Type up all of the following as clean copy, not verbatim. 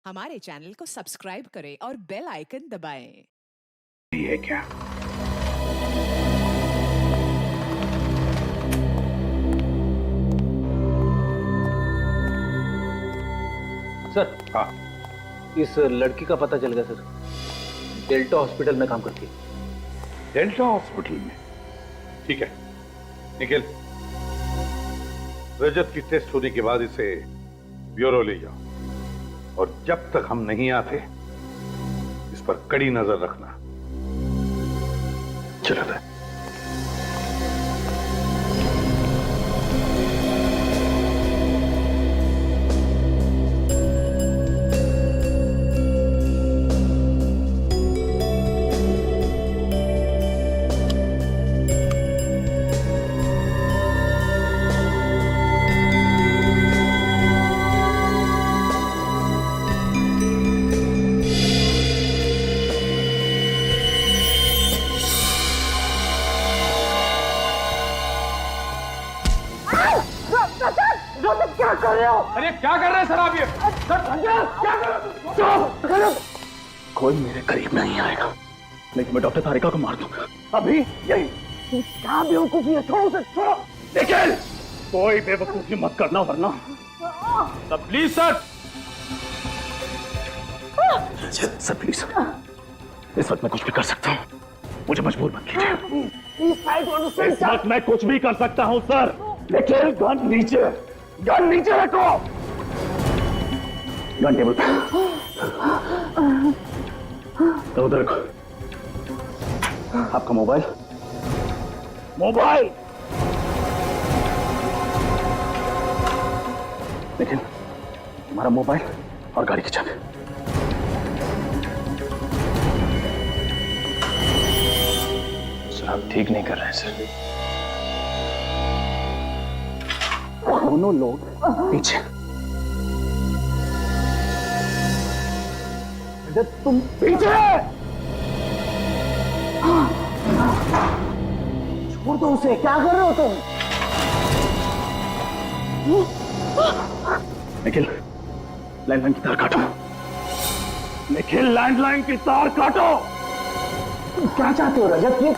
हमारे चैनल को सब्सक्राइब करें और बेल आइकन दबाएं। है क्या? सर, हाँ, इस लड़की का पता चल गया सर। डेल्टा हॉस्पिटल में काम करती है। डेल्टा हॉस्पिटल में? ठीक है, निखिल, रजत की टेस्ट होने के बाद इसे ब्यूरो ले जाओ और जब तक हम नहीं आते इस पर कड़ी नजर रखना। चलो था। क्या कर रहे हो? अरे क्या कर रहे हैं सर आप ये? क्या कर रहे हो? कोई मेरे करीब नहीं आएगा, लेकिन मैं डॉक्टर तारिका को मार दूंगा। अभी यही क्या बेवकूफी है? छोड़ो उसे, छोड़ो। निखिल, कोई बेवकूफी मत करना वरना sir, please sir. Sir please, इस वक्त मैं कुछ भी कर सकता हूँ, मुझे मजबूर मत कीजिए। इस वक्त मैं कुछ भी कर सकता हूँ सर, लेकिन गन नीचे, गन नीचे रखो। गन टेबल पे तो उधर रखो। आपका मोबाइल, मोबाइल। लेकिन हमारा मोबाइल और गाड़ी की चाबी। सर आप ठीक नहीं कर रहे हैं सर। दोनों लोग पीछे। तुम पीछे। छोड़ दो उसे, क्या कर रहे हो तुम? निखिल, लैंडलाइन की तार काटो। निखिल, लैंडलाइन की तार काटो। तुम क्या चाहते हो रजत? ये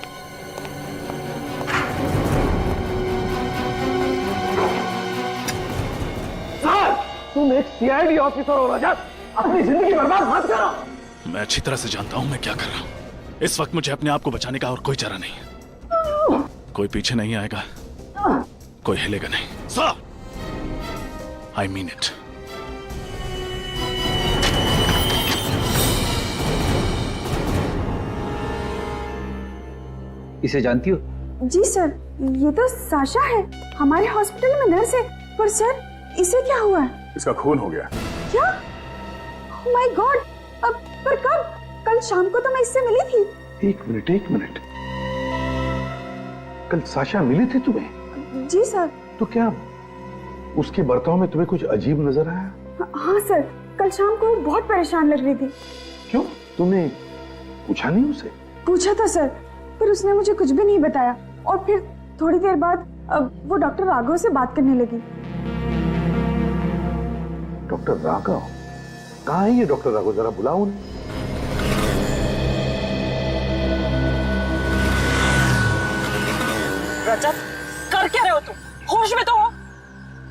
तुम एक सीआईडी ऑफिसर हो रजत, अपनी जिंदगी बर्बाद मत करो। मैं अच्छी तरह से जानता हूं मैं क्या कर रहा हूं। इस वक्त मुझे अपने आप को बचाने का और कोई चारा नहीं है। कोई पीछे नहीं आएगा, कोई हिलेगा नहीं। Sir, I mean it. इसे जानती हो? जी सर, ये तो साशा है, हमारे हॉस्पिटल में नर्स है। पर सर, इसे क्या हुआ? इसका खून हो गया। क्या? Oh my God! अब पर कब? कल शाम को तो मैं इससे मिली थी। एक मिनट, कल साशा मिली थी तुम्हें? जी सर। तो क्या उसके बर्ताव में तुम्हें कुछ अजीब नजर आया? हाँ सर, कल शाम को वो बहुत परेशान लग रही थी। क्यों, तुमने पूछा नहीं उसे? पूछा था सर, पर उसने मुझे कुछ भी नहीं बताया। और फिर थोड़ी देर बाद वो डॉक्टर राघव से बात करने लगी। डॉक्टर राघव? कहाँ है ये डॉक्टर राघव? जरा बुलाओ उन्हें। रजत, कर क्या रहे हो तुम? होश में तो हो?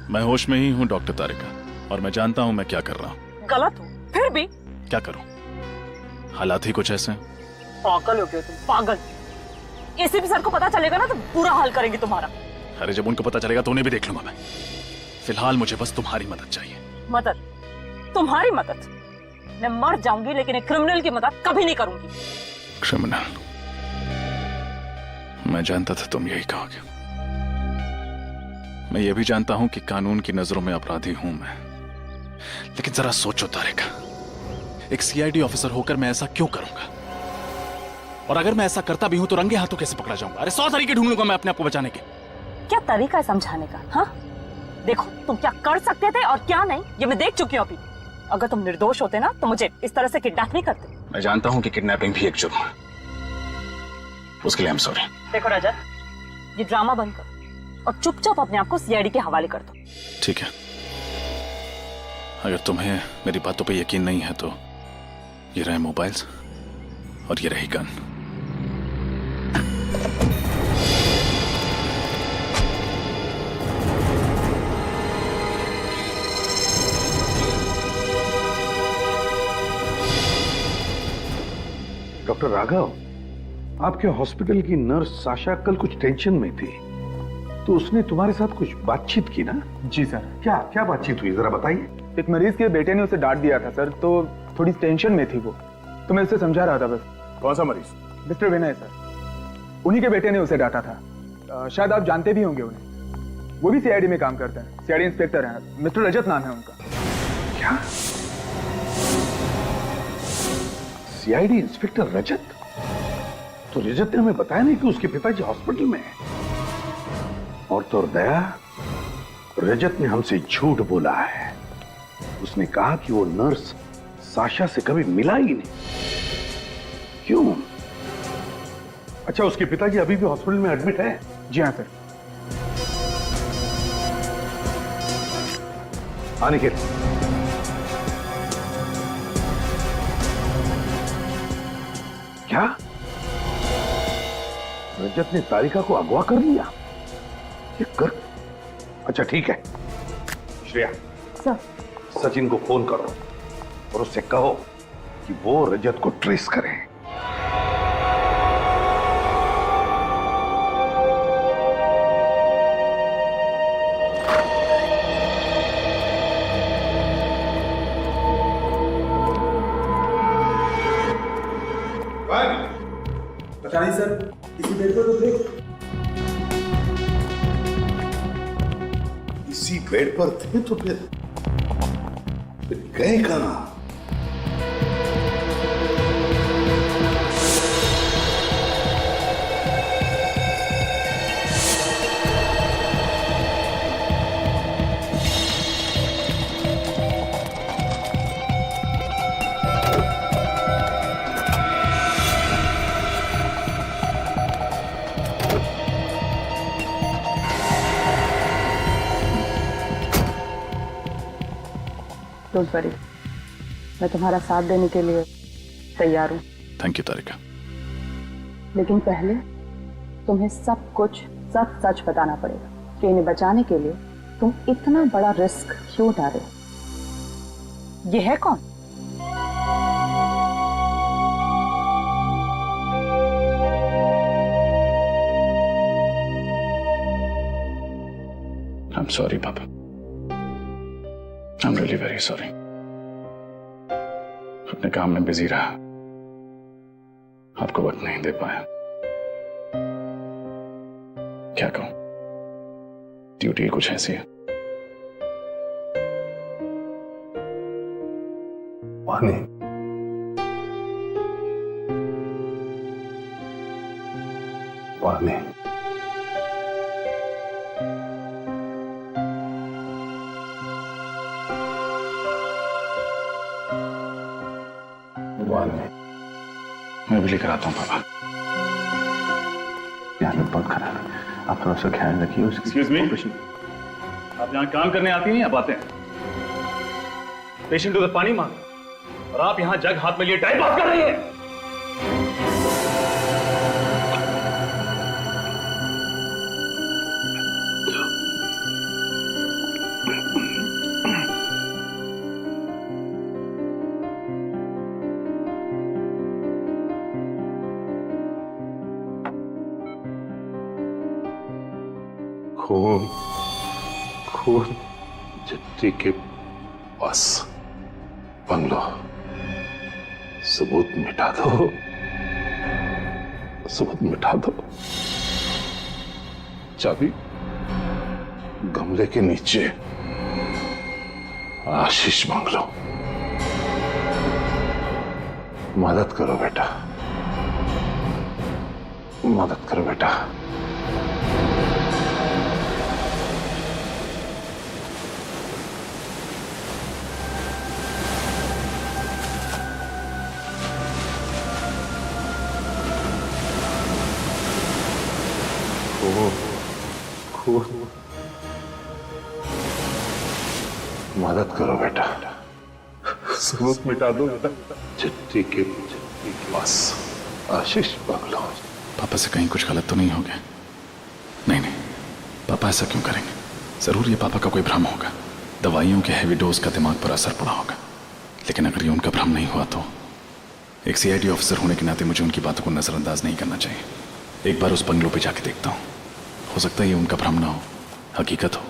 मैं होश में ही हूं डॉक्टर तारिका, और मैं जानता हूं मैं क्या कर रहा हूं। गलत हो, फिर भी क्या करूं, हालात ही कुछ ऐसे हैं। पागल हो गए तुम, पागल। एसीपी सर को पता चलेगा ना तो बुरा हाल करेंगे तुम्हारा। अरे जब उनको पता चलेगा तो उन्हें भी देख लूंगा मैं। फिलहाल मुझे बस तुम्हारी मदद चाहिए। मदद? तुम्हारी मदद? मैं मर जाऊंगी लेकिन एक क्रिमिनल की मदद कभी नहीं करूंगी। क्रिमिनल? मैं जानता था तुम यही कहोगे। मैं ये भी जानता हूं कि कानून की नजरों में अपराधी हूं मैं, लेकिन जरा सोचो तारिका, एक सीआईडी ऑफिसर होकर मैं ऐसा क्यों करूंगा? और अगर मैं ऐसा करता भी हूं तो रंगे हाथों कैसे पकड़ा जाऊंगा? अरे 100 तरीके ढूंढ लूंगा मैं अपने आप को बचाने के। क्या तरीका है समझाने का? हाँ, देखो तुम क्या कर सकते थे और क्या नहीं, ये मैं देख चुकी हूँ अभी। अगर तुम निर्दोष होते ना तो मुझे इस तरह से किडनैप नहीं करते। मैं जानता हूं कि किडनैपिंग भी एक जुर्म है, उसके लिए आई एम सॉरी। देखो रजत, ये ड्रामा बंद करो और चुपचाप अपने आप को सीआईडी के हवाले कर दो। ठीक है, अगर तुम्हें मेरी बातों पे यकीन नहीं है तो ये रहे मोबाइल्स और ये रही गन। डॉक्टर राघव, आपके हॉस्पिटल की नर्स साशा कल कुछ टेंशन में थी, तो उसने तुम्हारे साथ कुछ बातचीत की ना? जी सर। क्या क्या बातचीत हुई, जरा बताइए। एक मरीज के बेटे ने उसे डांट दिया था सर, तो थोड़ी टेंशन में थी वो, तो मैं उसे समझा रहा था बस। कौन सा मरीज? मिस्टर विनय सर, उन्हीं के बेटे ने उसे डांटा था। शायद आप जानते भी होंगे उन्हें, वो भी सीआईडी में काम करते हैं, सीआईडी इंस्पेक्टर हैं, मिस्टर रजत नाम है उनका। क्या? सीआईडी इंस्पेक्टर रजत? तो रजत ने हमें बताया नहीं कि उसके पिताजी हॉस्पिटल में हैं। और तो और दया, रजत ने हमसे झूठ बोला है। उसने कहा कि वो नर्स साशा से कभी मिला ही नहीं। क्यों? अच्छा, उसके पिताजी अभी भी हॉस्पिटल में एडमिट है? जी हाँ सर। आने के क्या? रजत ने तारिका को अगवा कर लिया? ये कर? अच्छा ठीक है, श्रेया सर। सचिन को फोन करो और उससे कहो कि वो रजत को ट्रेस करें। पता नहीं सर, किसी बेड पर तो थे। इसी बेड पर थे तो फिर गए कहां? डोंट वरी, मैं तुम्हारा साथ देने के लिए तैयार हूँ। थैंक यू तारिका। लेकिन पहले तुम्हें सब कुछ सच सच बताना पड़ेगा कि इन्हें बचाने के लिए तुम इतना बड़ा रिस्क क्यों उठा रहे हो। ये है कौन? आई एम सॉरी पापा, I am really very sorry. अपने काम में बिजी रहा, आपको वक्त नहीं दे पाया। क्या कहूं, ड्यूटी कुछ ऐसी है। पानी पानी मैं भी लेकर आता हूँ पापा। हालत बहुत खराब है, आप थोड़ा सा ख्याल रखिए उसकी। एक्सक्यूज मी, आप यहाँ काम करने आती हैं या बातें? पेशेंट उधर पानी मांग रहा है और आप यहाँ जग हाथ में लिए टाइम पास कर रही हैं। खून खून चिट्ठी के पास बंगलो, सबूत मिटा दो, सबूत मिटा दो। चाबी गमले के नीचे, आशीष बंगलो। मदद करो बेटा, मदद करो बेटा। खून, मदद करो बेटा। सबूत मिटा दो बेटा। चिट्ठी के बस आशीष बंगलो। पापा से कहीं कुछ गलत तो नहीं हो गया? नहीं नहीं, पापा ऐसा क्यों करेंगे? जरूर ये पापा का कोई भ्रम होगा, दवाइयों के हैवी डोज का दिमाग पर असर पड़ा होगा। लेकिन अगर ये उनका भ्रम नहीं हुआ तो एक सीआईडी ऑफिसर होने के नाते मुझे उनकी बातों को नजरअंदाज नहीं करना चाहिए। एक बार उस बंगलो पे जाके देखता हूँ, हो सकता है ये उनका भ्रम ना हो, हकीकत हो।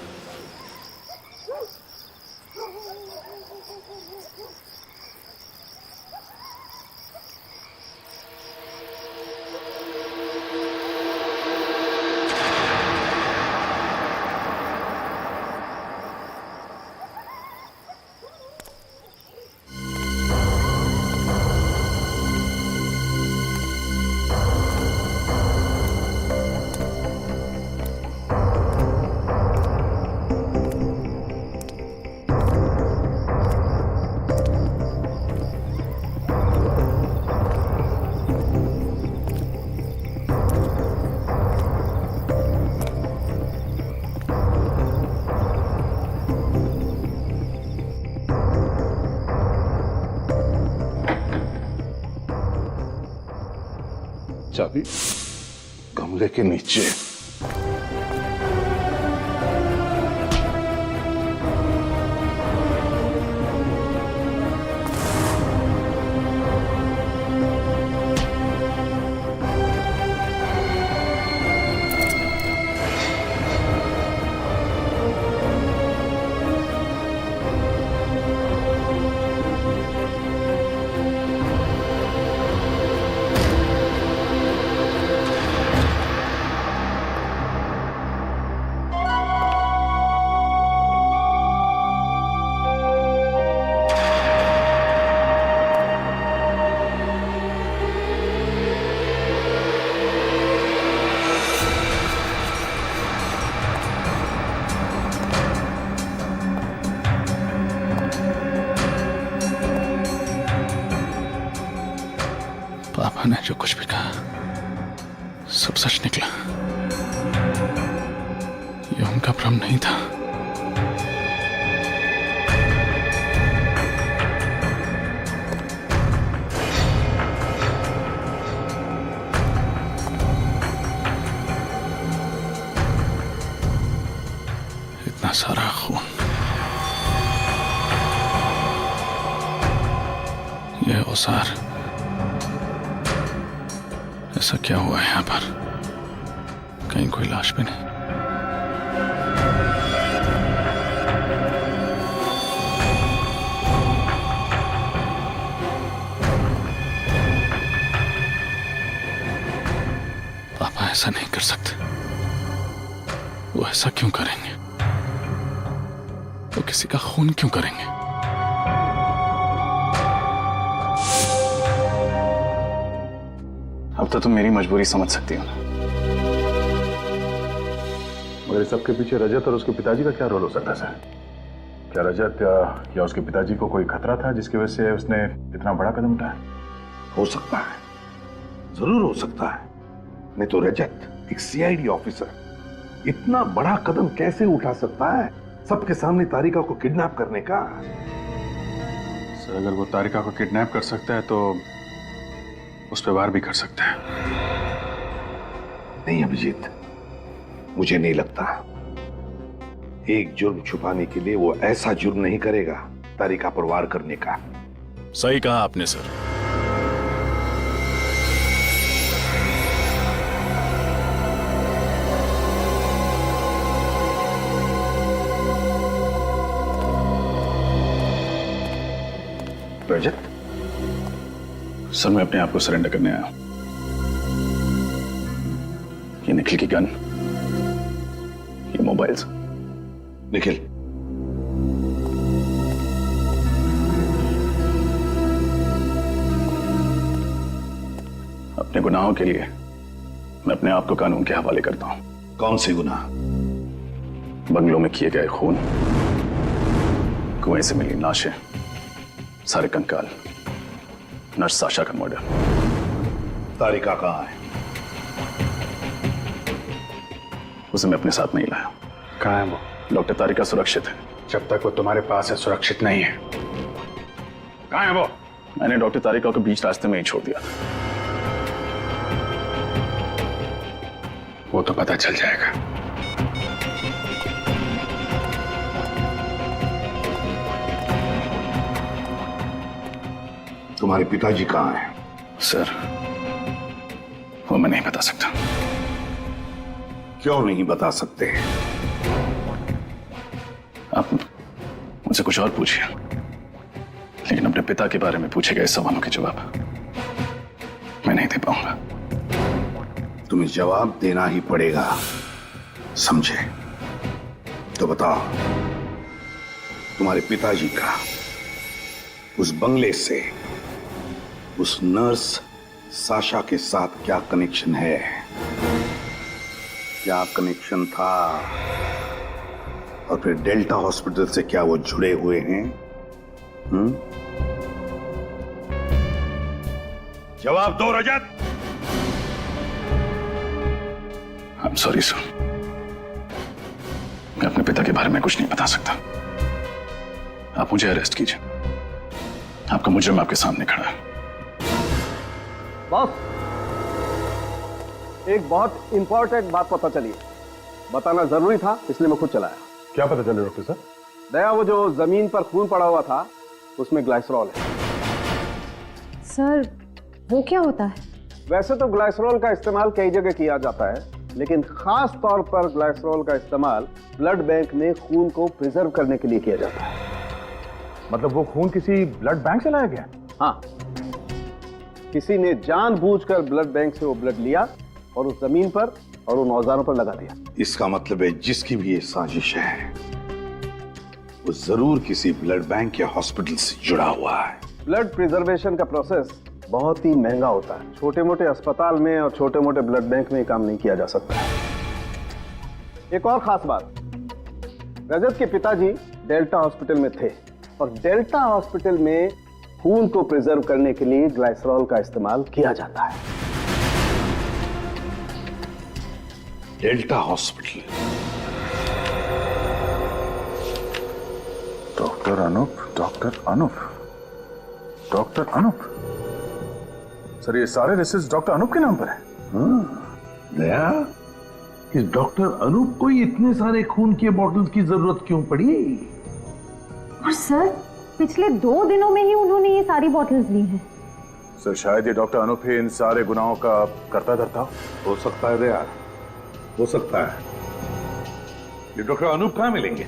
चाबी गमले के नीचे। पापा ने जो कुछ भी कहा सब सच निकला। ये उनका भ्रम नहीं था। इतना सारा खून, ये औजार, ऐसा क्या हुआ है यहाँ पर? कहीं कोई लाश भी नहीं। पापा ऐसा नहीं कर सकते। वो ऐसा क्यों करेंगे? वो किसी का खून क्यों करेंगे? अब तो तुम मेरी मजबूरी समझ सकती हो ना। मगर सबके पीछे रजत और उसके पिताजी का क्या रोल हो सकता है सर? क्या रजत या उसके पिताजी को कोई खतरा था जिसकी वजह से उसने इतना बड़ा कदम उठाया? हो सकता है, जरूर हो सकता है। नहीं तो रजत एक सीआईडी ऑफिसर इतना बड़ा कदम कैसे उठा सकता है सबके सामने तारिका को किडनैप करने का? सर अगर वो तारिका को किडनैप कर सकता है तो उस पर वार भी कर सकता है। नहीं अभिजीत, मुझे नहीं लगता। एक जुर्म छुपाने के लिए वो ऐसा जुर्म नहीं करेगा तारिका पर वार करने का। सही कहा आपने सर। रजत, सर मैं अपने आप को सरेंडर करने आया हूं। ये निखिल की गन, ये मोबाइल्स। निखिल, अपने गुनाहों के लिए मैं अपने आप को कानून के हवाले करता हूं। कौन सी गुनाह? बंगलों में किए गए खून, कुएं से मिली लाशें, सारे कंकाल, नर्स साशा का मर्डर। तारिका कहाँ है? उसे मैं अपने साथ नहीं लाया। कहाँ है वो? डॉक्टर तारिका सुरक्षित है। जब तक वो तुम्हारे पास है सुरक्षित नहीं है। कहाँ है वो? मैंने डॉक्टर तारिका को बीच रास्ते में ही छोड़ दिया था। वो तो पता चल जाएगा। तुम्हारे पिताजी कहाँ हैं? सर, वो मैं नहीं बता सकता। क्यों नहीं बता सकते? आप मुझसे कुछ और पूछिए, लेकिन अपने पिता के बारे में पूछे गए सवालों के जवाब मैं नहीं दे पाऊंगा। तुम्हें जवाब देना ही पड़ेगा, समझे? तो बताओ, तुम्हारे पिताजी का उस बंगले से उस नर्स साशा के साथ क्या कनेक्शन है? क्या कनेक्शन था? और फिर डेल्टा हॉस्पिटल से क्या वो जुड़े हुए हैं? जवाब दो रजत। आई एम सॉरी सर, मैं अपने पिता के बारे में कुछ नहीं बता सकता। आप मुझे अरेस्ट कीजिए, आपका मुजरिम आपके सामने खड़ा है। बॉस, एक बहुत इंपॉर्टेंट बात पता चली, बताना जरूरी था इसलिए मैं खुद चलाया। क्या पता चले डॉक्टर साहब? दया, वो जो जमीन पर खून पड़ा हुआ था उसमें ग्लाइसरॉल है। सर, वो क्या होता है? वैसे तो ग्लाइसरॉल का इस्तेमाल कई जगह किया जाता है, लेकिन खास तौर पर ग्लाइसरॉल का इस्तेमाल ब्लड बैंक में खून को प्रिजर्व करने के लिए किया जाता है। मतलब वो खून किसी ब्लड बैंक से लाया गया? हाँ, किसी ने जानबूझकर ब्लड बैंक से वो ब्लड लिया और उस जमीन पर और उन औजारों पर लगा दिया। इसका मतलब है जिसकी भी ये साजिश है वो जरूर किसी ब्लड बैंक या हॉस्पिटल से जुड़ा हुआ है। ब्लड प्रिजर्वेशन का प्रोसेस बहुत ही महंगा होता है। छोटे मोटे अस्पताल में और छोटे मोटे ब्लड बैंक में काम नहीं किया जा सकता। एक और खास बात, रजत के पिताजी डेल्टा हॉस्पिटल में थे और डेल्टा हॉस्पिटल में खून को प्रिजर्व करने के लिए ग्लाइसरॉल का इस्तेमाल किया जाता है। Delta hospital. Doctor Anoop, doctor Anoop, doctor Anoop. Sir, ये सारे रिसर्च डॉक्टर अनूप के नाम पर है? दया, इस डॉक्टर अनूप को ही इतने सारे खून के बॉटल्स की जरूरत क्यों पड़ी? और सर, पिछले 2 दिनों में ही उन्होंने ये सारी बॉटल्स ली हैं। सर, शायद ये डॉक्टर अनूप ही इन सारे गुनाहों का करता धरता हो सकता है दया, हो सकता है। ये डॉक्टर अनूप कहाँ मिलेंगे?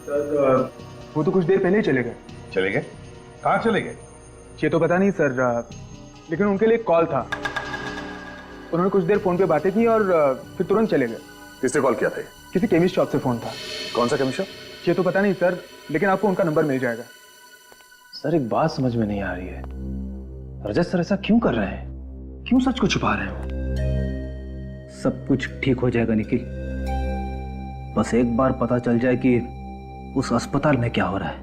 सर, वो तो कुछ देर पहले ही चले गए। चले गए? कहाँ चले गए? ये तो पता नहीं सर, लेकिन उनके लिए कॉल था। उन्होंने कुछ देर फोन पे बातें की और फिर तुरंत चले गए। किसने कॉल किया था? किसी केमिस्ट शॉप से फोन था। कौन सा केमिस्ट शॉप? ये तो पता नहीं सर, लेकिन आपको उनका नंबर मिल जाएगा। सर, एक बात समझ में नहीं आ रही है, रजत सर ऐसा क्यों कर रहे हैं? क्यों सच को छुपा रहे हैं? सब कुछ ठीक हो जाएगा निखिल, बस एक बार पता चल जाए कि उस अस्पताल में क्या हो रहा है।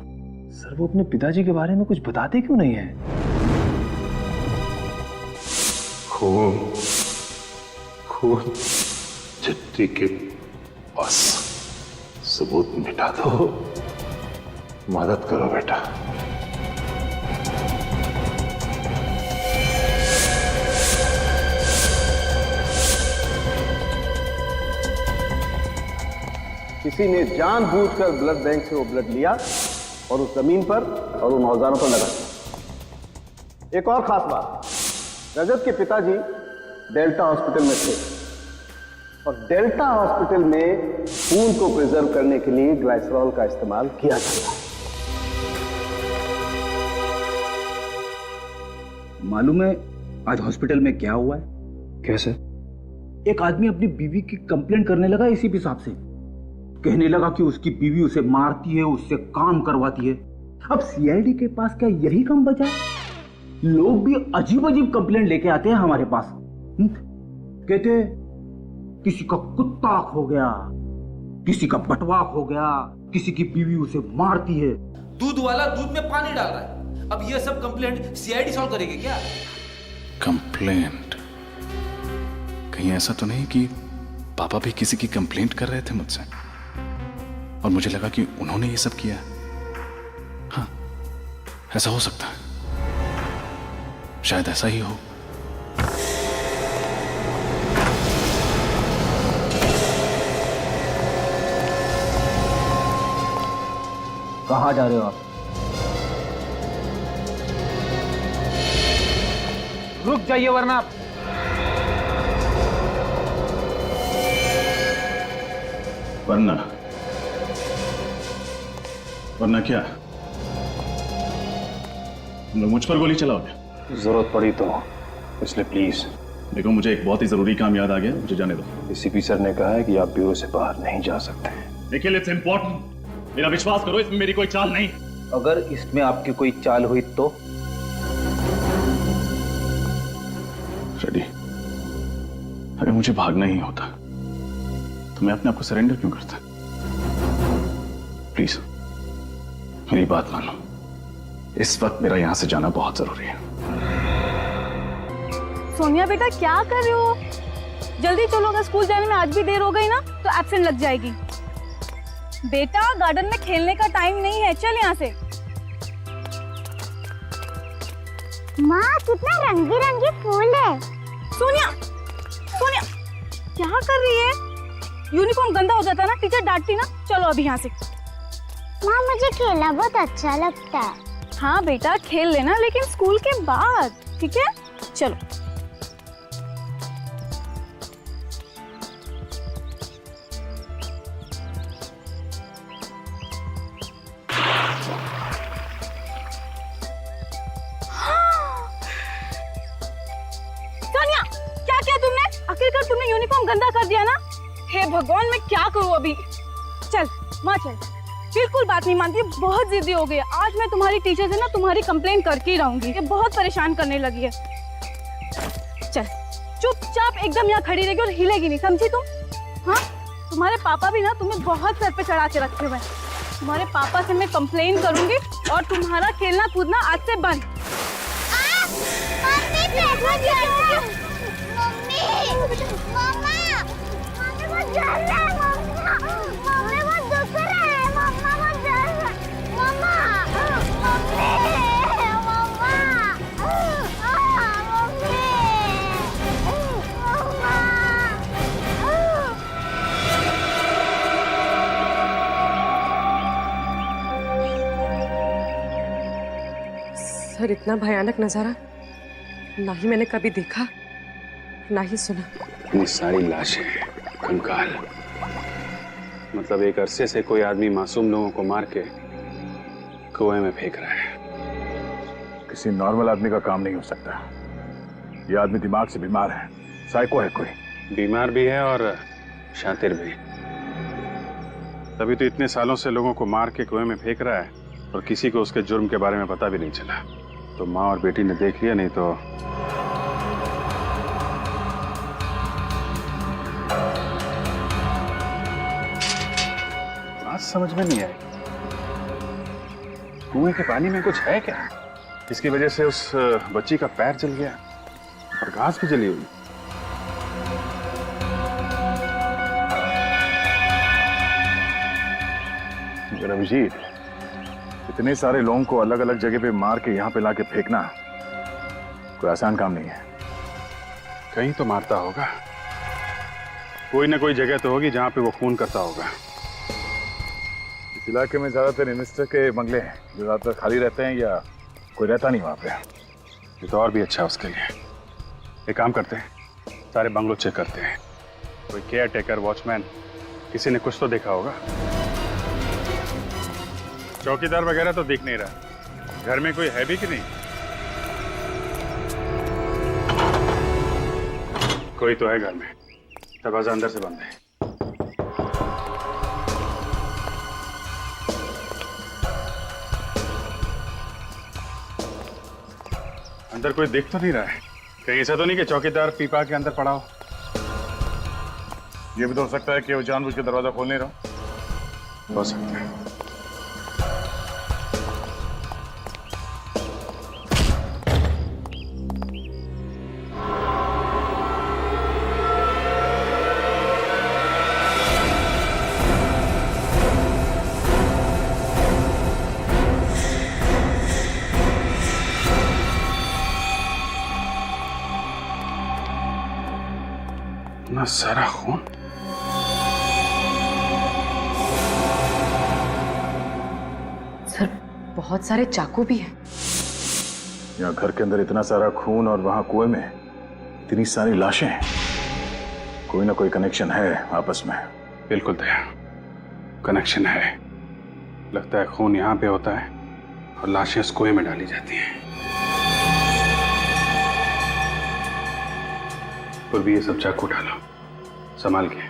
सर, वो अपने पिताजी के बारे में कुछ बताते क्यों नहीं है? खून चिट्ठी के बस सबूत मिटा दो। मदद करो बेटा। किसी ने जानबूझकर ब्लड बैंक से वो ब्लड लिया और उस जमीन पर और उन औजारों पर लगा दिया। एक और खास बात, रजत के पिताजी डेल्टा हॉस्पिटल में थे और डेल्टा हॉस्पिटल में खून को प्रिजर्व करने के लिए ग्लाइसरॉल का इस्तेमाल किया जाता है। मालूम है आज हॉस्पिटल में क्या हुआ है? कैसे? एक आदमी अपनी बीवी की कंप्लेंट करने लगा इसी हिसाब से। कहने लगा कि उसकी बीवी उसे मारती है, उससे काम करवाती है। अब सीआईडी के पास क्या यही काम बचा? लोग भी अजीब अजीब कंप्लेंट लेके आते हैं हमारे पास। कहते किसी का कुत्ता खो गया, किसी का बटवा खो गया, किसी की बीवी उसे मारती है। दूध वाला दूध में पानी डाल रहा है। अब ये सब कंप्लेंट सीआईडी सॉल्व करेगी क्या? कंप्लेंट? कहीं ऐसा तो नहीं कि पापा भी किसी की कंप्लेंट कर रहे थे मुझसे और मुझे लगा कि उन्होंने ये सब किया? हाँ, ऐसा हो सकता है, शायद ऐसा ही हो। कहाँ जा रहे हो आप? रुक जाइए वरना वरना वरना क्या? तुम लोग मुझ पर गोली चलाओगे? जरूरत पड़ी तो, इसलिए प्लीज। देखो, मुझे एक बहुत ही जरूरी काम याद आ गया, मुझे जाने दो। डीसीपी सर ने कहा है कि आप ब्यूरो से बाहर नहीं जा सकते। निखिल, इट्स इंपॉर्टेंट, मेरा विश्वास करो, इसमें मेरी कोई चाल नहीं। अगर इसमें आपकी कोई चाल हुई तो? रेडी, अगर मुझे भागना ही होता तो मैं अपने आप को सरेंडर क्यों करता? प्लीज मेरी बात मानो, इस वक्त मेरा यहां से जाना बहुत जरूरी है। सोनिया बेटा क्या कर रहे हो? जल्दी चलो, अगर स्कूल जाने में आज भी देर हो गई ना तो एब्सेंट लग जाएगी। बेटा गार्डन में खेलने का टाइम नहीं है, चल यहाँ से। माँ कितना रंगी रंगी फूल है। सोनिया, सोनिया क्या कर रही है? यूनिफॉर्म गंदा हो जाता ना, टीचर डांटती ना। चलो अभी यहाँ से। माँ मुझे खेलना बहुत अच्छा लगता है। हाँ बेटा खेल लेना, लेकिन स्कूल के बाद, ठीक है? चलो। सोनिया क्या किया तुमने? आखिरकार तुमने यूनिफॉर्म गंदा कर दिया ना। हे भगवान, मैं क्या करूं अभी? चल माँ चल। बिल्कुल बात नहीं मानती, बहुत जिद्दी हो गई है। आज मैं तुम्हारी टीचर से ना तुम्हारी कंप्लेंट करके ही रहूंगी। ये बहुत परेशान करने लगी है। चल चुपचाप एकदम यहाँ खड़ी रहेगी और हिलेगी नहीं, समझी तुम? हाँ, तुम्हारे पापा भी ना तुम्हें बहुत सर पे चढ़ा के रखे हुए हैं। तुम्हारे पापा से मैं कंप्लेन करूंगी और तुम्हारा खेलना कूदना आज से बंद। सर, इतना भयानक नजारा ना ही मैंने कभी देखा, ना ही सुना। इतनी सारी लाशें, कंकाल, मतलब एक अरसे से कोई आदमी मासूम लोगों को मार के कुएं में फेंक रहा है। किसी नॉर्मल आदमी का काम नहीं हो सकता। ये आदमी दिमाग से बीमार है, साइको है कोई। बीमार भी है और शातिर भी। तभी तो इतने सालों से लोगों को मार के कुएं में फेंक रहा है और किसी को उसके जुर्म के बारे में पता भी नहीं चला। तो माँ और बेटी ने देख लिया, नहीं तो बात समझ में नहीं आई। कुएं के पानी में कुछ है क्या, इसकी वजह से उस बच्ची का पैर जल गया और घास भी जली हुई। रमजीत, इतने सारे लोगों को अलग अलग जगह पे मार के यहाँ पे लाके फेंकना कोई आसान काम नहीं है। कहीं तो मारता होगा, कोई ना कोई जगह तो होगी जहां पे वो खून करता होगा। इस इलाके में ज्यादातर इन्वेस्टर के बंगले हैं जो ज्यादातर खाली रहते हैं या कोई रहता नहीं वहां पे। ये तो और भी अच्छा है उसके लिए। एक काम करते हैं, सारे बंगलों चेक करते हैं। कोई केयर टेकर, वॉचमैन, किसी ने कुछ तो देखा होगा। चौकीदार वगैरह तो दिख नहीं रहा। घर में कोई है भी कि नहीं? कोई तो है घर में, दरवाजा अंदर से बंद है। अंदर कोई दिख तो नहीं रहा है। कहीं ऐसा तो नहीं कि चौकीदार पीपा के अंदर पड़ा हो? ये भी तो हो सकता है कि वो जानबूझ के दरवाजा खोल नहीं रहा। हो सकता है। इतना सारा खून। सर बहुत सारे चाकू भी हैं। यहाँ घर के अंदर इतना सारा खून और वहां कुएं में इतनी सारी लाशें हैं। कोई ना कोई कनेक्शन है आपस में। बिल्कुल दया, कनेक्शन है। लगता है खून यहाँ पे होता है और लाशें इस कुएं में डाली जाती हैं। पूर्वी ये सब चाकू डालो, संभाल के,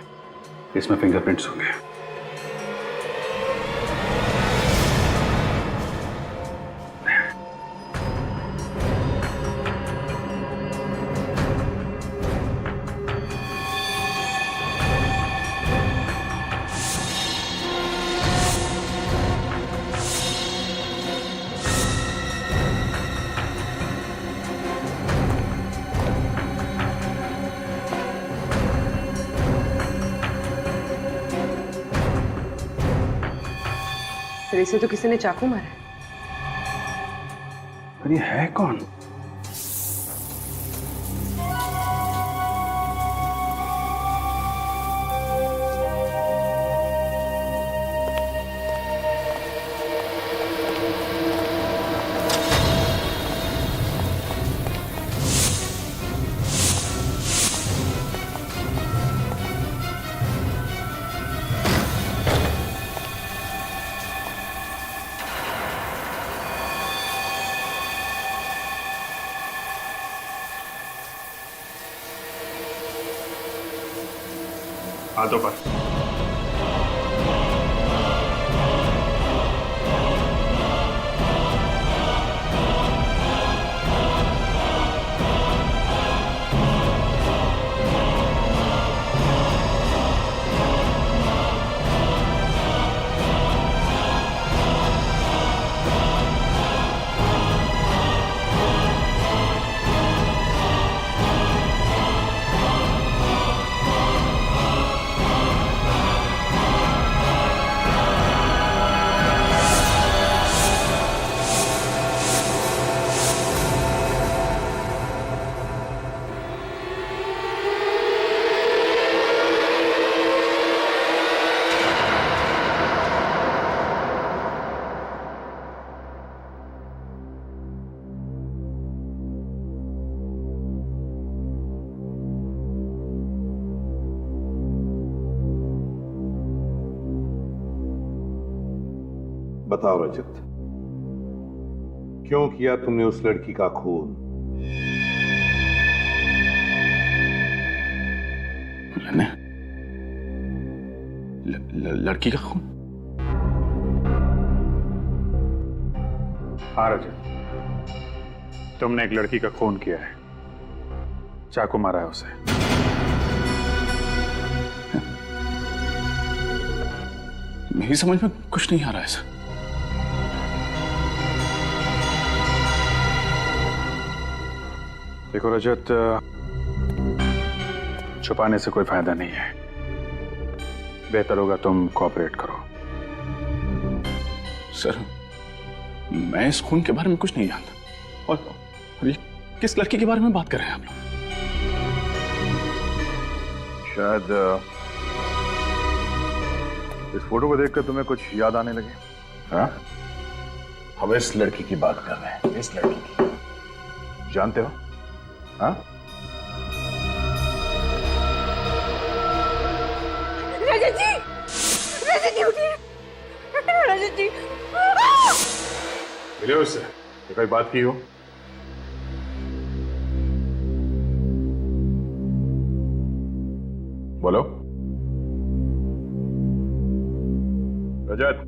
इसमें फिंगरप्रिंट्स होंगे। फिर इसे तो किसी ने चाकू मारा। पर ये है कौन? हाथों पर। बताओ रजत, क्यों किया तुमने उस लड़की का खून? मैंने लड़की का खून? हाँ रजत, तुमने एक लड़की का खून किया है, चाकू मारा है उसे। मेरी समझ में कुछ नहीं आ रहा है सर। देखो रजत, छुपाने से कोई फायदा नहीं है। बेहतर होगा तुम कोऑपरेट करो। सर, मैं इस खून के बारे में कुछ नहीं जानता। और ये किस लड़की के बारे में बात कर रहे हैं आप लोग? शायद इस फोटो को देखकर तुम्हें कुछ याद आने लगे। हाँ, हम इस लड़की की बात कर रहे हैं। इस लड़की की जानते हो? हाँ, रजत जी, रजत जी उठिए, रजत जी। मिले उससे? कोई बात की हो? बोलो रजत।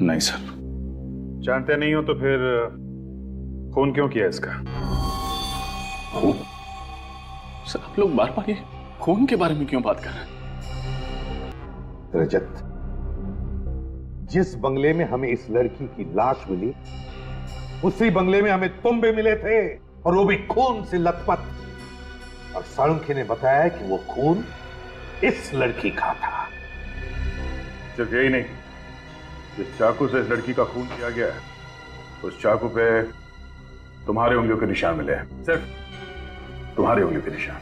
नहीं सर। जानते नहीं हो तो फिर खून क्यों किया इसका? खून? सर, आप लोग बार बार ये खून के बारे में क्यों बात कर रहे हैं? रजत, जिस बंगले में हमें इस लड़की की लाश मिली, उसी बंगले में हमें तुम भी मिले थे, और वो भी खून से लथपथ। और साळुंखे ने बताया कि वो खून इस लड़की का था। सिर्फ यही नहीं, जिस चाकू से इस लड़की का खून किया गया है, उस चाकू पे तुम्हारे उंगलियों के निशान मिले हैं, सिर्फ तुम्हारे उंगलियों के निशान।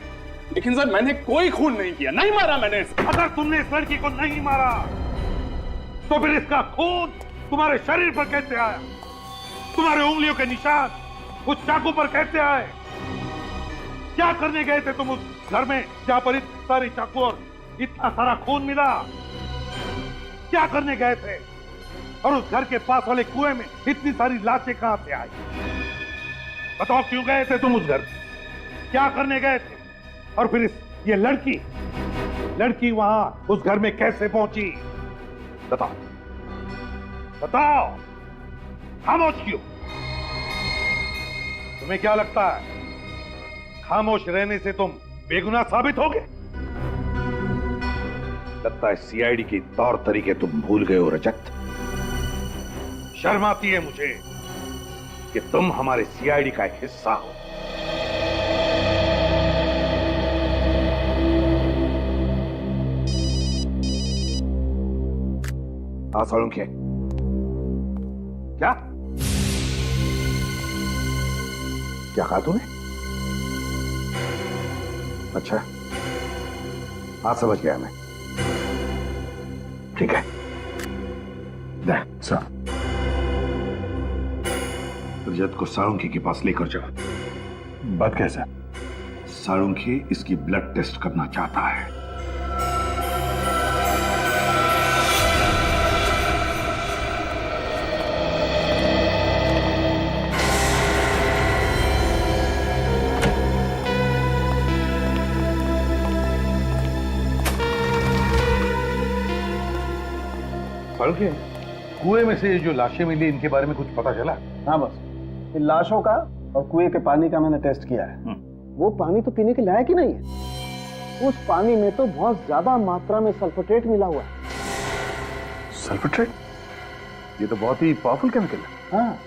लेकिन सर मैंने कोई खून नहीं किया, नहीं मारा मैंने इसे। अगर तुमने इस लड़की को नहीं मारा तो फिर इसका खून तुम्हारे शरीर पर कैसे आया? तुम्हारे उंगलियों के निशान उस चाकू पर कैसे आए? क्या करने गए थे तुम उस घर में जहां पर इतने सारे चाकू और इतना सारा खून मिला? क्या करने गए थे? और उस घर के पास वाले कुएं में इतनी सारी लाशें कहां से आई? बताओ, क्यों गए थे तुम उस घर? क्या करने गए थे? और फिर ये लड़की वहां उस घर में कैसे पहुंची? बताओ बताओ, खामोश क्यों? तुम्हें क्या लगता है खामोश रहने से तुम बेगुनाह साबित होगे? लगता है सीआईडी के तौर तरीके तुम भूल गए हो रजत। शर्म आती है मुझे कि तुम हमारे सीआईडी का एक हिस्सा हो। सालुंखे, क्या क्या कहा तूने? अच्छा, आज समझ गया मैं। ठीक है, सर रजत को सालुंखे के पास लेकर जाओ। बात कैसे? सालुंखे इसकी ब्लड टेस्ट करना चाहता है। सालुंखे, कुएं में से जो लाशें मिली इनके बारे में कुछ पता चला? हाँ बस, इन लाशों का और कुएं के पानी का मैंने टेस्ट किया है। वो पानी तो पीने के लायक ही नहीं है। उस पानी में तो बहुत ज्यादा मात्रा में सल्फेट मिला हुआ है। सल्फेट? ये तो बहुत ही पावरफुल केमिकल है। हाँ,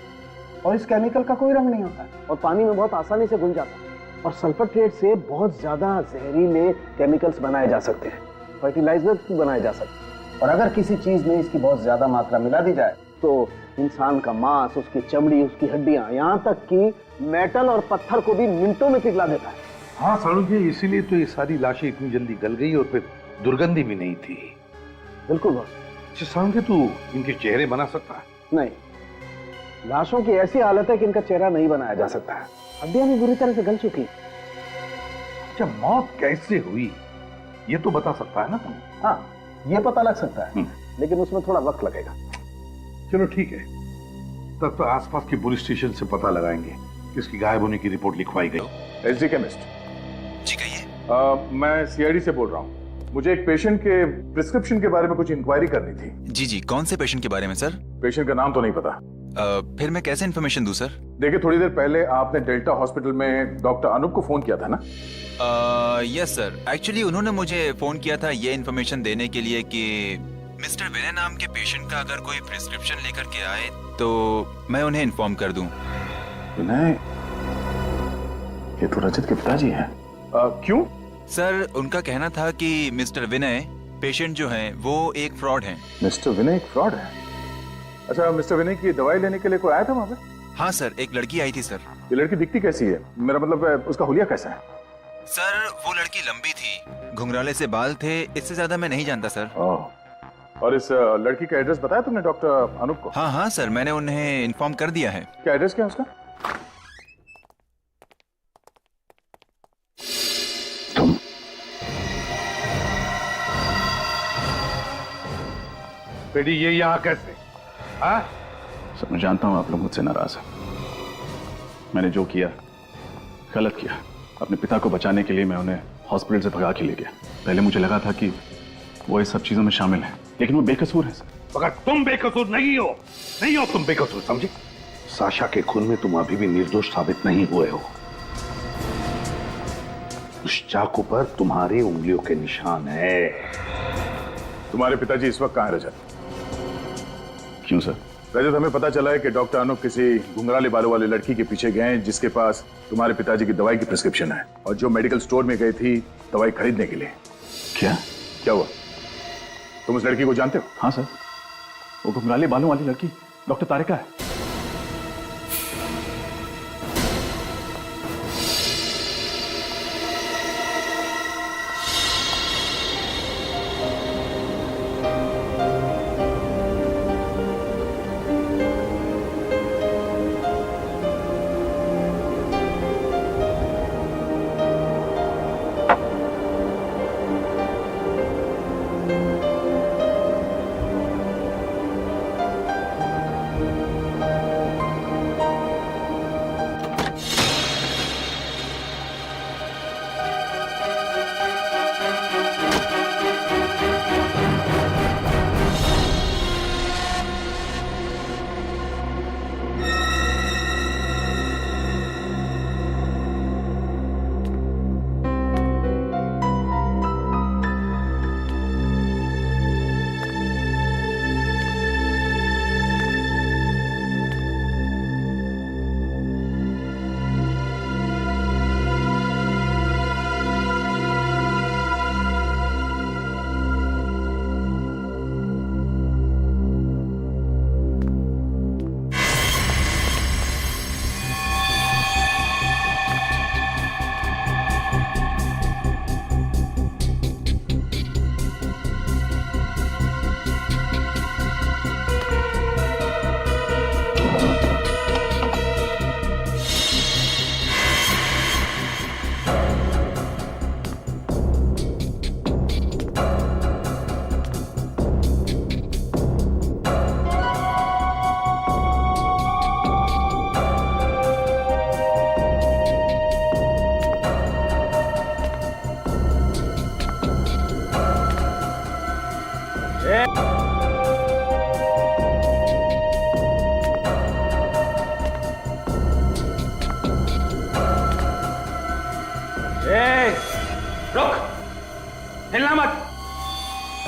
और इस केमिकल का कोई रंग नहीं होता और पानी में बहुत आसानी से घुल जाता है। और सल्फेट से बहुत ज्यादा जहरीले केमिकल्स बनाए जा सकते हैं, फर्टिलाइजर बनाए जा सकते हैं। और अगर किसी चीज में इसकी बहुत ज्यादा मात्रा मिला दी जाए तो इंसान का मांस, उसकी चमड़ी, उसकी हड्डियां, यहाँ तक कि मेटल और पत्थर को भी मिनटों में पिघला देता है। हाँ सालुंखे, इसीलिए तो ये सारी लाशें इतनी जल्दी गल गई और फिर दुर्गंधी भी नहीं थी। बिल्कुल बॉस। अच्छा सालुंखे, तू इनके चेहरे बना सकता है? नहीं, लाशों की ऐसी हालत है कि इनका चेहरा नहीं बनाया जा सकता है। हड्डियां भी बुरी तरह से गल चुकी। अच्छा, मौत कैसे हुई ये तो बता सकता है ना तुम? हाँ, ये पता लग सकता है, लेकिन उसमें थोड़ा वक्त लगेगा। चलो ठीक है, तब तो आसपास के पुलिस स्टेशन से पता लगाएंगे कि इसकी गायब होने की रिपोर्ट लिखवाई गई। एसडी केमिस्ट जी कहिए। मैं सीआईडी से बोल रहा हूँ। मुझे एक पेशेंट के प्रिस्क्रिप्शन के बारे में कुछ इंक्वायरी करनी थी। जी जी, कौन से पेशेंट के बारे में सर? पेशेंट का नाम तो नहीं पता। फिर मैं कैसे इन्फॉर्मेशन दूं सर? देखिए, थोड़ी देर पहले आपने डेल्टा हॉस्पिटल में डॉक्टर अनूप को फोन किया था ना? यस सर, एक्चुअली उन्होंने मुझे फोन किया था ये इन्फॉर्मेशन देने के लिए कि मिस्टर विनय नाम के पेशेंट का अगर कोई प्रिस्क्रिप्शन लेकर के आए तो मैं उन्हें इन्फॉर्म कर दूं। विनय, ये तो रजत के पिताजी हैं। क्यों? सर, उनका कहना था कि मिस्टर विनय पेशेंट जो हैं वो एक फ्रॉड हैं। मिस्टर विनय एक फ्रॉड है? अच्छा, मिस्टर विनय की दवाई लेने के लिए कोई आया था वहां पे? हाँ सर, एक लड़की आई थी सर। ये लड़की दिखती कैसी है? मेरा मतलब उसका हुलिया कैसा है? सर, वो लड़की लंबी थी, घुंघराले से बाल थे, इससे ज्यादा मैं नहीं जानता सर। और इस लड़की का एड्रेस बताया तुमने डॉक्टर अनूप को? हाँ हाँ सर, मैंने उन्हें इन्फॉर्म कर दिया है। क्या एड्रेस क्या है उसका? बेटी, ये यहाँ कैसे? हाँ? सर, मैं जानता हूँ आप लोग मुझसे नाराज हैं। मैंने जो किया गलत किया। अपने पिता को बचाने के लिए मैं उन्हें हॉस्पिटल से भगा के ले गया। पहले मुझे लगा था कि वो इस सब चीजों में शामिल हैं, लेकिन वो बेकसूर है सर। मगर तुम बेकसूर नहीं हो तुम बेकसूर, समझे? साशा के खून में तुम अभी भी निर्दोष साबित नहीं हुए हो। उस चाकू पर तुम्हारे उंगलियों के निशान है। तुम्हारे पिताजी इस वक्त कहाँ है रजत? क्यों सर? रजत, हमें पता चला है कि डॉक्टर अनूप किसी घुंघराले बालों वाली लड़की के पीछे गए हैं जिसके पास तुम्हारे पिताजी की दवाई की प्रिस्क्रिप्शन है और जो मेडिकल स्टोर में गई थी दवाई खरीदने के लिए। क्या हुआ? तुम उस लड़की को जानते हो? हाँ सर, वो घुंघराले बालों वाली लड़की डॉक्टर तारिका है।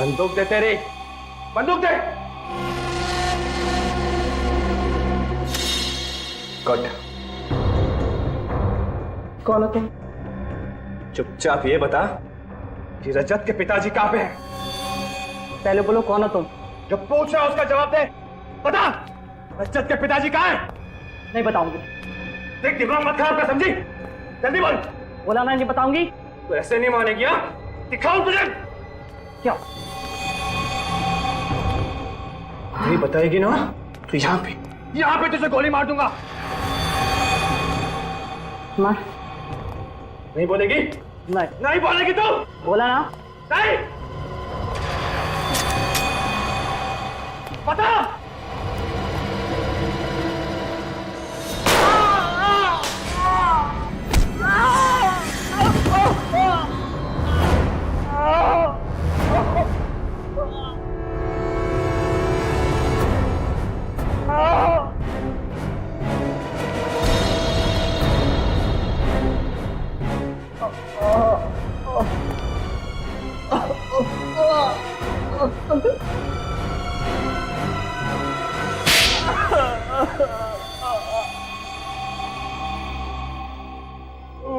बंदूक दे तेरी, बंदूक दे। कट। कौन हो तुम? चुपचाप ये बता कि रजत के पिताजी कहां पे हैं? पहले बोलो कौन हो तुम? जो पूछ रहा है उसका जवाब दे। बता, रजत के पिताजी कहां हैं? नहीं बताऊंगी। देख दिमाग मत खराब कर, समझी? जल्दी बोल। बोला ना नहीं बताऊंगी। तो ऐसे नहीं मानेगी? हाँ, दिखाऊं तुझे। क्या? नहीं बताएगी ना तो यहाँ पे तुझे गोली मार दूंगा। मार। नहीं बोलेगी? नहीं बोलेगी तू? बोला ना। नहीं। बता।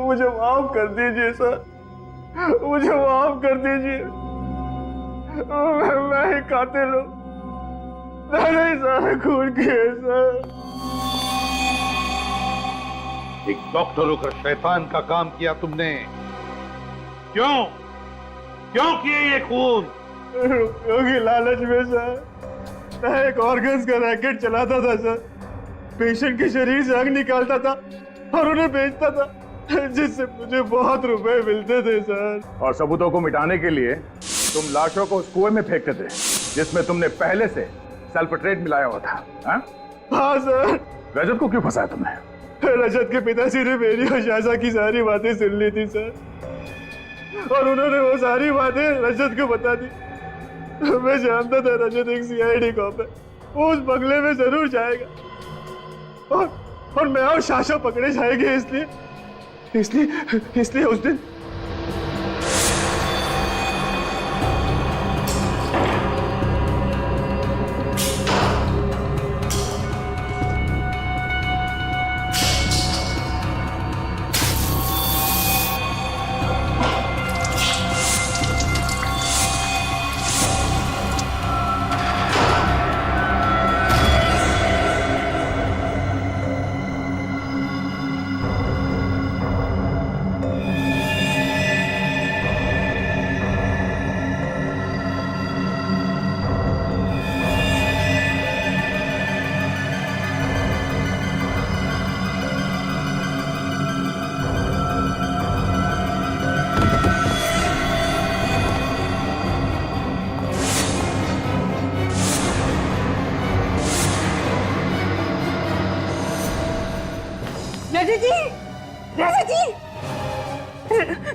मुझे माफ कर दीजिए सर, मुझे माफ कर दीजिए। मैं ही कातिल हूँ, मैंने ही सारा खून किया सर। एक डॉक्टर होकर शैतान का काम किया तुमने। क्यों किए ये खून? क्योंकि लालच में सर, मैं एक ऑर्गन्स का रैकेट चलाता था सर। पेशेंट के शरीर से अंग निकालता था और उन्हें बेचता था, जिससे मुझे बहुत रुपए मिलते थे सर। और सबूतों को मिटाने के लिए तुम लाशों को उस कुएं में फेंकते थे जिसमें तुमने पहले से सल्फेट्रेट मिलाया हुआ था। हाँ सर। रजत को क्यों फंसाया तुमने? रजत के पिताजी ने मेरी और शाशा की सारी बातें सुन ली थी सर, और उन्होंने वो सारी बातें रजत को बता दी। मैं जानता था रजत एक सीआईडी कॉप है, वो उस बंगले में जरूर जाएगा और मैं और शाशा पकड़े जाएंगे। इसलिए उस दिन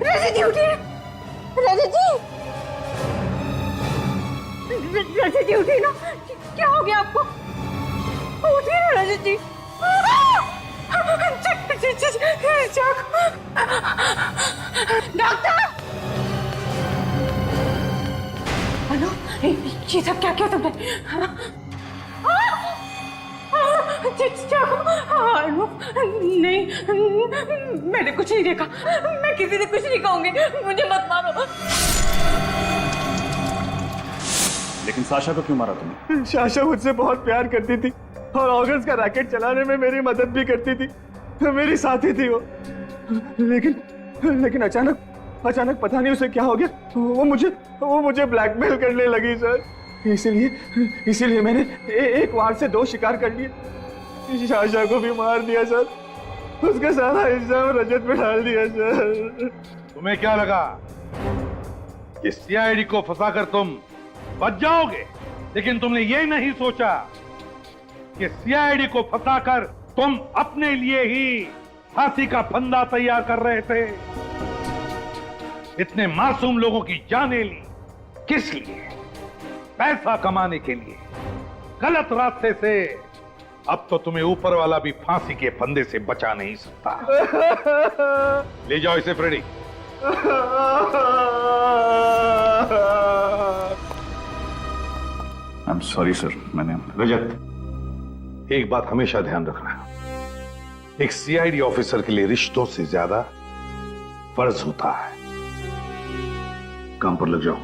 रजत जी उठिए, रजत जी उठिए ना, क्या हो गया आपको? उठिए ना रजत जी। डॉक्टर! अनु, ये सब क्या किया तुमने? नहीं, मैंने कुछ नहीं देखा, मैं किसी से कुछ नहीं कहूंगी, मुझे मत मारो। लेकिन साशा को क्यों मारा तुमने? शाशा मुझसे बहुत प्यार करती थी और ऑर्गन्स का रैकेट चलाने में मेरी मदद भी करती थी, मेरी साथी थी वो। लेकिन अचानक पता नहीं उसे क्या हो गया, वो मुझे ब्लैकमेल करने लगी सर। इसीलिए मैंने एक वार से 2 शिकार कर लिए। शाशा को भी मार दिया सर, उसका सारा इल्जाम रजत पे डाल दिया सर। तुम्हें क्या लगा कि सीआईडी को फंसाकर तुम बच जाओगे? लेकिन तुमने ये नहीं सोचा कि सीआईडी को फंसाकर तुम अपने लिए ही फांसी का फंदा तैयार कर रहे थे। इतने मासूम लोगों की जानें ली, किस लिए? पैसा कमाने के लिए, गलत रास्ते से। अब तो तुम्हें ऊपर वाला भी फांसी के फंदे से बचा नहीं सकता। ले जाओ इसे फ्रेडी। I'm sorry सर, मैंने रजत, एक बात हमेशा ध्यान रखना, एक सीआईडी ऑफिसर के लिए रिश्तों से ज्यादा फर्ज होता है। काम पर लग जाओ।